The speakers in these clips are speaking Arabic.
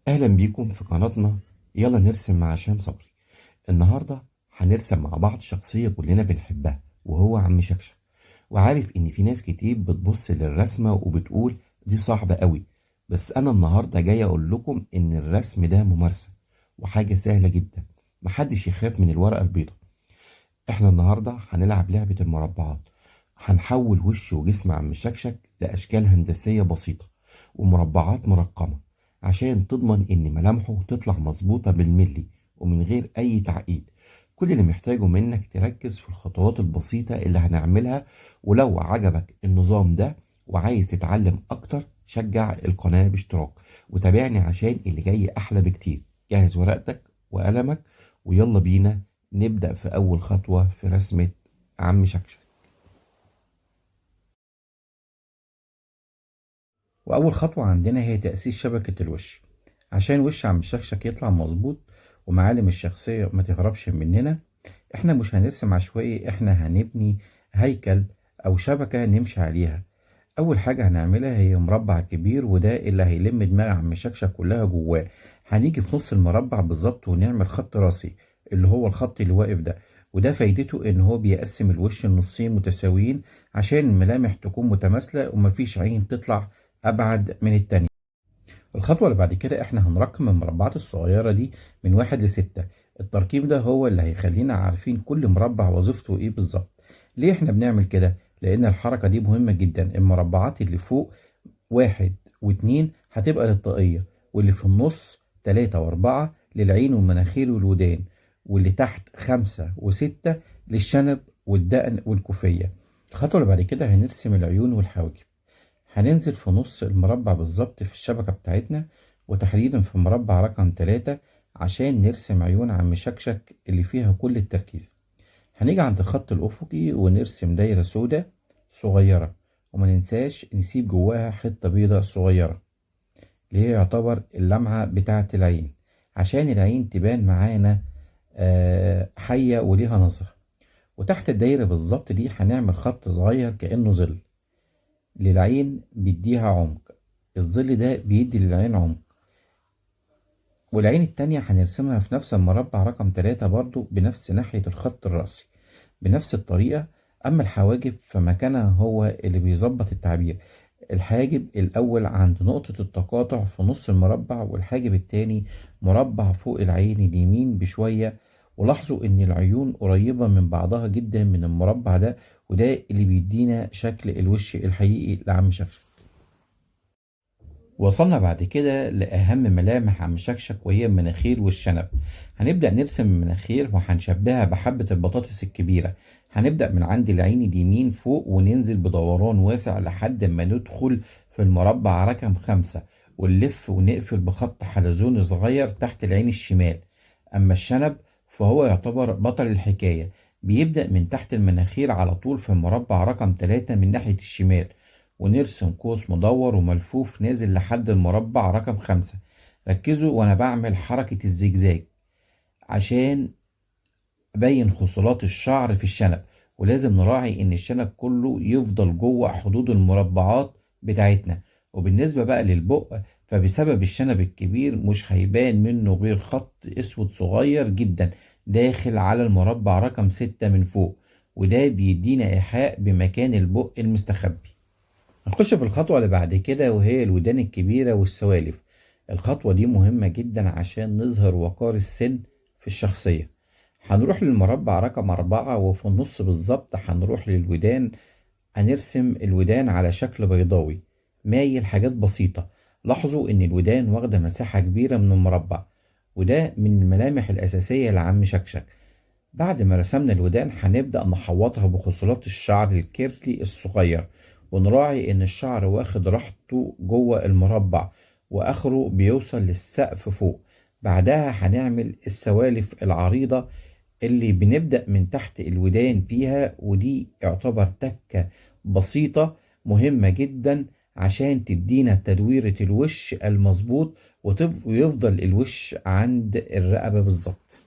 أهلا بيكم في قناتنا. يلا نرسم مع هشام صبري. النهاردة هنرسم مع بعض شخصية كلنا بنحبها وهو عم شكشك. وعارف إن في ناس كتير بتبص للرسمة وبتقول دي صعبة قوي، بس أنا النهاردة جاي أقول لكم إن الرسم ده ممارسة وحاجة سهلة جدا. محدش يخاف من الورقة البيضاء. إحنا النهاردة هنلعب لعبة المربعات. هنحول وش وجسم عم شكشك لأشكال هندسية بسيطة ومربعات مرقمة عشان تضمن إن ملامحه تطلع مظبوطة بالملي ومن غير أي تعقيد. كل اللي محتاجه منك تركز في الخطوات البسيطة اللي هنعملها. ولو عجبك النظام ده وعايز تتعلم أكتر شجع القناة باشتراك وتابعني عشان اللي جاي أحلى بكتير. جهز ورقتك وقلمك ويلا بينا نبدأ في أول خطوة في رسمة عم شكشك. وأول خطوة عندنا هي تأسيس شبكة الوش عشان وش عم شكشك يطلع مظبوط ومعالم الشخصية ما تهربش مننا. احنا مش هنرسم عشوائي، احنا هنبني هيكل أو شبكة نمشي عليها. أول حاجة هنعملها هي مربع كبير وده اللي هيلم دماغ عم شكشك كلها جواه. هنيجي في نص المربع بالظبط ونعمل خط راسي اللي هو الخط اللي واقف ده، وده فايدته ان هو بيقسم الوش النصين متساويين عشان الملامح تكون متماثلة ومفيش عين تطلع أبعد من التانية. الخطوة اللي بعد كده احنا هنرقم المربعات الصغيرة دي من 1 ل6. الترقيم ده هو اللي هيخلينا عارفين كل مربع وظيفته ايه بالظبط. ليه احنا بنعمل كده؟ لأن الحركة دي مهمة جدا. المربعات اللي فوق 1 و2 هتبقى للطاقية، واللي في النص 3 و4 للعين والمناخير والودان، واللي تحت 5 و6 للشنب والدقن والكوفية. الخطوة اللي بعد كده هنرسم العيون والحواجب. هننزل في نص المربع بالظبط في الشبكة بتاعتنا، وتحديدا في مربع رقم 3 عشان نرسم عيون عم شكشك اللي فيها كل التركيز. هنيجي عند الخط الأفقي ونرسم دايرة سوداء صغيرة، وما ننساش نسيب جواها حتة بيضة صغيرة اللي هي يعتبر اللمعة بتاعة العين عشان العين تبان معانا حية وليها نظرة. وتحت الدايرة بالظبط دي هنعمل خط صغير كأنه ظل للعين بيديها عمق. الظل ده بيدي للعين عمق. والعين التانية هنرسمها في نفس المربع رقم 3 برضو بنفس ناحية الخط الرأسي بنفس الطريقة. أما الحواجب فمكانها هو اللي بيظبط التعبير. الحاجب الأول عند نقطة التقاطع في نص المربع، والحاجب التاني مربع فوق العين اليمين بشوية. ولاحظوا إن العيون قريبة من بعضها جدا من المربع ده، وده اللي بيدينا شكل الوش الحقيقي لعم شكشك. وصلنا بعد كده لأهم ملامح عم شكشك وهي المناخير والشنب. هنبدأ نرسم المناخير وهنشبهها بحبة البطاطس الكبيرة. هنبدأ من عند العين اليمين فوق وننزل بدوران واسع لحد ما ندخل في المربع رقم 5، ونلف ونقفل بخط حلزوني صغير تحت العين الشمال. أما الشنب فهو يعتبر بطل الحكاية، بيبدأ من تحت المناخير على طول في المربع رقم 3 من ناحية الشمال، ونرسم قوس مدور وملفوف نازل لحد المربع رقم 5. ركزوا وانا بعمل حركة الزجزاج عشان ابين خصلات الشعر في الشنب، ولازم نراعي ان الشنب كله يفضل جوه حدود المربعات بتاعتنا. وبالنسبة بقى للبق فبسبب الشنب الكبير مش هيبان منه غير خط اسود صغير جدا داخل على المربع رقم 6 من فوق، وده بيدينا ايحاء بمكان البق المستخبي. هنخش في الخطوة اللي بعد كده وهي الودان الكبيرة والسوالف. الخطوة دي مهمة جدا عشان نظهر وقار السن في الشخصية. هنروح للمربع رقم 4 وفي النص بالظبط هنروح للودان. هنرسم الودان على شكل بيضاوي مايل حاجات بسيطة. لاحظوا ان الودان واخدة مساحة كبيرة من المربع، وده من الملامح الأساسية لعم شكشك. بعد ما رسمنا الودان هنبدأ نحوطها بخصلات الشعر الكيرلي الصغير، ونراعي ان الشعر واخد راحته جوه المربع واخره بيوصل للسقف فوق. بعدها هنعمل السوالف العريضة اللي بنبدأ من تحت الودان فيها، ودي يعتبر تكة بسيطة مهمة جدا عشان تدينا تدويرة الوش المظبوط ويفضل الوش عند الرقبة بالظبط.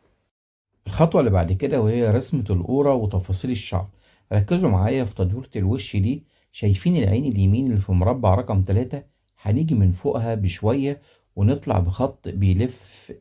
الخطوة اللي بعد كده وهي رسمة القورة وتفاصيل الشعر. ركزوا معايا في تدويرة الوش دي. شايفين العين اليمين اللي في مربع رقم 3؟ هنيجي من فوقها بشوية ونطلع بخط بيلف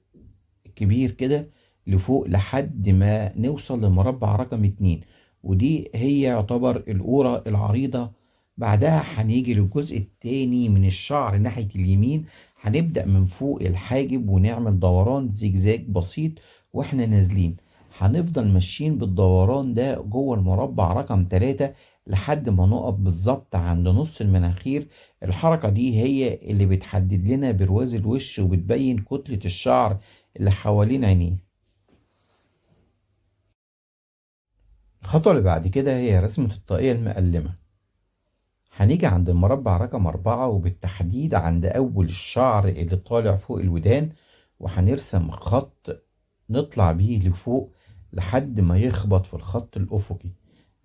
كبير كده لفوق لحد ما نوصل لمربع رقم 2، ودي هي يعتبر القورة العريضة. بعدها هنيجي للجزء التاني من الشعر ناحية اليمين، هنبدأ من فوق الحاجب ونعمل دوران زجزاج بسيط واحنا نازلين. هنفضل ماشيين بالدوران ده جوه المربع رقم 3 لحد ما نقف بالظبط عند نص المناخير. الحركة دي هي اللي بتحدد لنا برواز الوش وبتبين كتلة الشعر اللي حوالين عينيه. الخطوة اللي بعد كده هي رسمة الطاقية المقلمة. هنيجي عند المربع رقم 4 وبالتحديد عند أول الشعر اللي طالع فوق الودان، وهنرسم خط نطلع بيه لفوق لحد ما يخبط في الخط الأفقي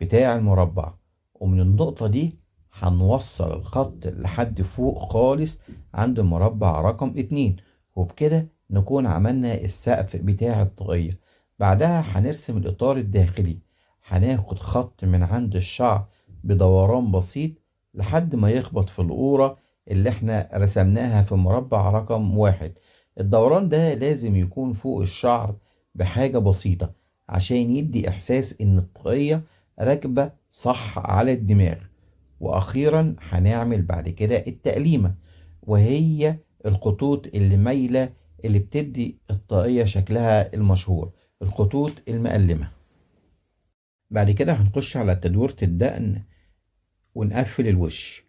بتاع المربع، ومن النقطة دي هنوصل الخط لحد فوق خالص عند المربع رقم 2، وبكده نكون عملنا السقف بتاع الطاقية. بعدها هنرسم الإطار الداخلي، هناخد خط من عند الشعر بدوران بسيط لحد ما يخبط في القورة اللي احنا رسمناها في مربع رقم 1. الدوران ده لازم يكون فوق الشعر بحاجة بسيطة عشان يدي إحساس إن الطاقية راكبة صح على الدماغ. وأخيرا هنعمل بعد كده التقليمة، وهي الخطوط اللي مايلة اللي بتدي الطاقية شكلها المشهور، الخطوط المقلمة. بعد كده هنخش على تدويرة الدقن ونقفل الوش.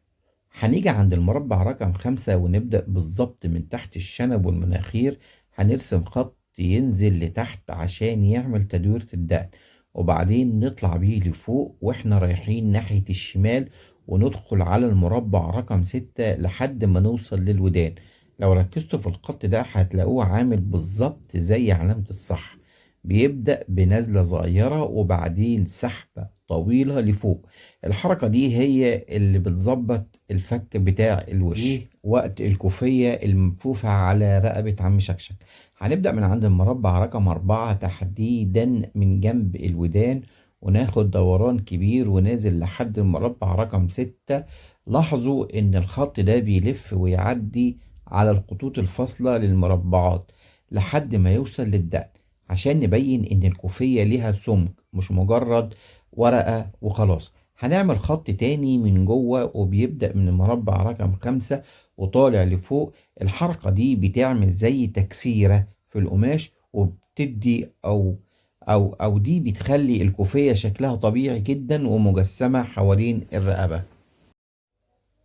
هنيجي عند المربع رقم 5 ونبدأ بالظبط من تحت الشنب والمناخير، هنرسم خط ينزل لتحت عشان يعمل تدويرة الدقن، وبعدين نطلع بيه لفوق واحنا رايحين ناحية الشمال، وندخل على المربع رقم 6 لحد ما نوصل للودان. لو ركزتوا في الخط ده هتلاقوه عامل بالظبط زي علامة الصح، بيبدأ بنزلة صغيرة وبعدين سحبة طويلة لفوق. الحركة دي هي اللي بتظبط الفك بتاع الوش وقت الكوفية الملفوفة على رقبة عم شكشك. هنبدأ من عند المربع رقم 4 تحديدا من جنب الودان، وناخد دوران كبير ونازل لحد المربع رقم 6. لاحظوا ان الخط ده بيلف ويعدي على الخطوط الفاصلة للمربعات لحد ما يوصل للدقن، عشان نبين ان الكوفية ليها سمك مش مجرد ورقة وخلاص. هنعمل خط تاني من جوه وبيبدأ من المربع رقم 5 وطالع لفوق. الحركة دي بتعمل زي تكسيرة في القماش، وبتدي أو دي بتخلي الكوفية شكلها طبيعي جدا ومجسمة حوالين الرقبة.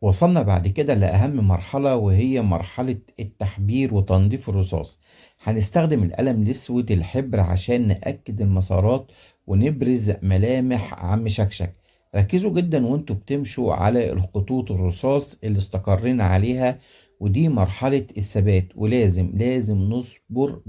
وصلنا بعد كده لأهم مرحلة، وهي مرحلة التحبير وتنظيف الرصاص. هنستخدم القلم الأسود الحبر عشان نأكد المسارات ونبرز ملامح عم شكشك. ركزوا جدا وانتوا بتمشوا على الخطوط الرصاص اللي استقرينا عليها، ودي مرحلة الثبات، ولازم نصبر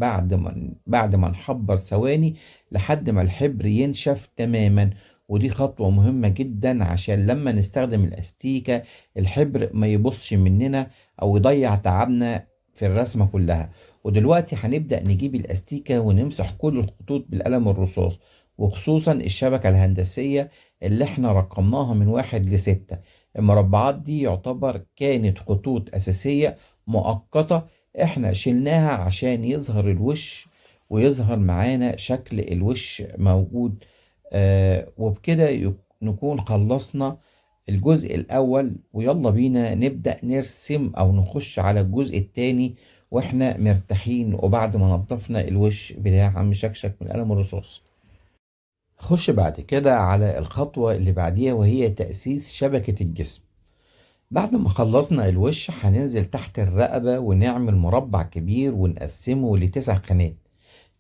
بعد ما نحبر ثواني لحد ما الحبر ينشف تماما. ودي خطوة مهمة جدا عشان لما نستخدم الأستيكة الحبر ما يبصش مننا أو يضيع تعبنا في الرسمة كلها. ودلوقتي هنبدأ نجيب الأستيكة ونمسح كل الخطوط بالقلم الرصاص، وخصوصا الشبكة الهندسية اللي احنا رقمناها من 1 ل6. المربعات دي يعتبر كانت خطوط أساسية مؤقتة، احنا شلناها عشان يظهر الوش ويظهر معانا شكل الوش موجود. وبكده نكون خلصنا الجزء الأول، ويلا بينا نبدأ نرسم أو نخش على الجزء التاني واحنا مرتاحين وبعد ما نضفنا الوش بتاع عم شكشك من قلم الرصاص. خش بعد كده على الخطوة اللي بعديها، وهي تأسيس شبكة الجسم. بعد ما خلصنا الوش هننزل تحت الرقبة ونعمل مربع كبير ونقسمه ل9 خانات،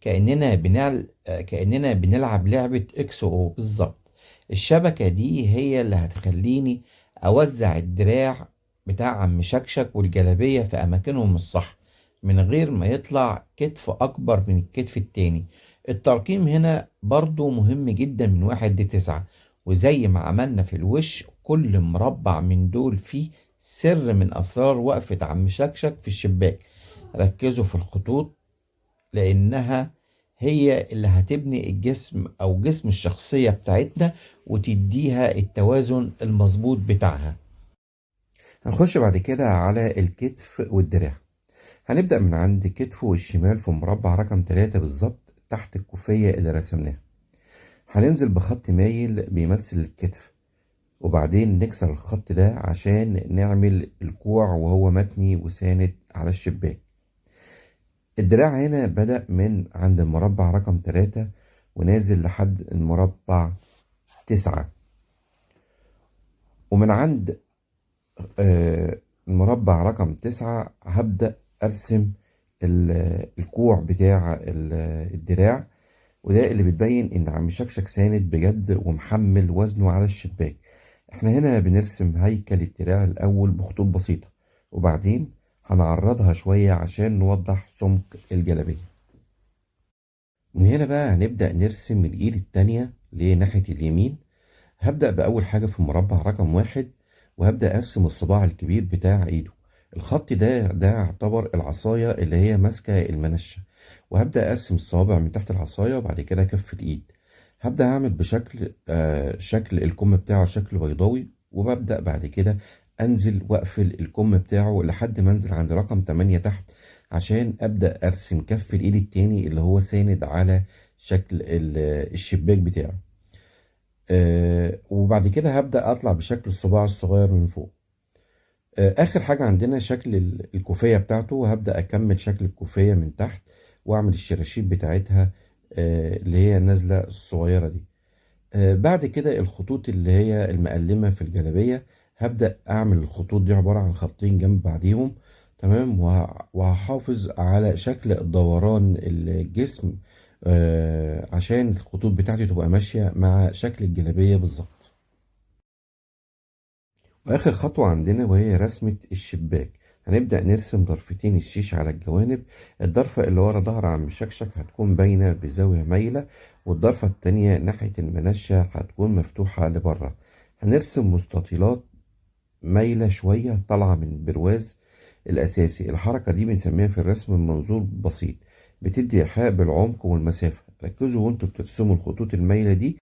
كأننا بنلعب لعبة اكس او بالظبط. الشبكة دي هي اللي هتخليني اوزع الدراع بتاع عم شكشك والجلابية في اماكنهم الصح من غير ما يطلع كتف اكبر من الكتف التاني. الترقيم هنا برضو مهم جدا من 1 ل9، وزي ما عملنا في الوش كل مربع من دول فيه سر من اسرار وقفة عم شكشك في الشباك. ركزوا في الخطوط لأنها هي اللي هتبني الجسم أو جسم الشخصية بتاعتنا وتديها التوازن المظبوط بتاعها. هنخش بعد كده على الكتف والدراع. هنبدأ من عند كتفه الشمال في مربع رقم 3 بالظبط تحت الكوفية اللي رسمناها. هننزل بخط مايل بيمثل الكتف، وبعدين نكسر الخط ده عشان نعمل الكوع وهو متني وساند على الشباك. الدراع هنا بدأ من عند المربع رقم 3 ونازل لحد المربع 9، ومن عند المربع رقم 9 هبدأ أرسم الكوع بتاع الدراع، وده اللي بتبين إن عم شكشك ساند بجد ومحمل وزنه على الشباك. احنا هنا بنرسم هيكل الدراع الأول بخطوط بسيطة، وبعدين هنعرضها شوية عشان نوضح سمك الجلابية. من هنا بقى هنبدأ نرسم الإيد التانية لناحية اليمين. هبدأ بأول حاجة في مربع رقم 1، وهبدأ أرسم الصباع الكبير بتاع إيده. الخط ده يعتبر العصاية اللي هي ماسكة المنشة، وهبدأ أرسم الصوابع من تحت العصاية وبعد كده كف الإيد. هبدأ أعمل بشكل شكل الكم بتاعه شكل بيضاوي، وببدأ بعد كده أنزل وأقفل الكم بتاعه لحد ما أنزل عند رقم 8 تحت، عشان أبدأ أرسم كف الإيد التاني اللي هو ساند على شكل الشباك بتاعه. وبعد كده هبدأ أطلع بشكل الصباع الصغير من فوق. آخر حاجة عندنا شكل الكوفية بتاعته، وهبدأ أكمل شكل الكوفية من تحت وأعمل الشراشيب بتاعتها اللي هي النازلة الصغيرة دي. بعد كده الخطوط اللي هي المقلمة في الجلابية، هبدأ أعمل الخطوط دي عبارة عن خطين جنب بعضيهم، تمام. وهحافظ على شكل دوران الجسم عشان الخطوط بتاعتي تبقى ماشية مع شكل الجلابية بالظبط. وآخر خطوة عندنا وهي رسمة الشباك. هنبدأ نرسم ضرفتين الشيش على الجوانب. الضرفة اللي ورا ظهر عم شكشك هتكون باينة بزاوية مايلة، والضرفة التانية ناحية المنشة هتكون مفتوحة لبره. هنرسم مستطيلات مايلة شوية طالعة من البرواز الأساسي. الحركة دي بنسميها في الرسم منظور بسيط، بتدي إيحاء بالعمق والمسافة. ركزوا وانتوا بترسموا الخطوط المايلة دي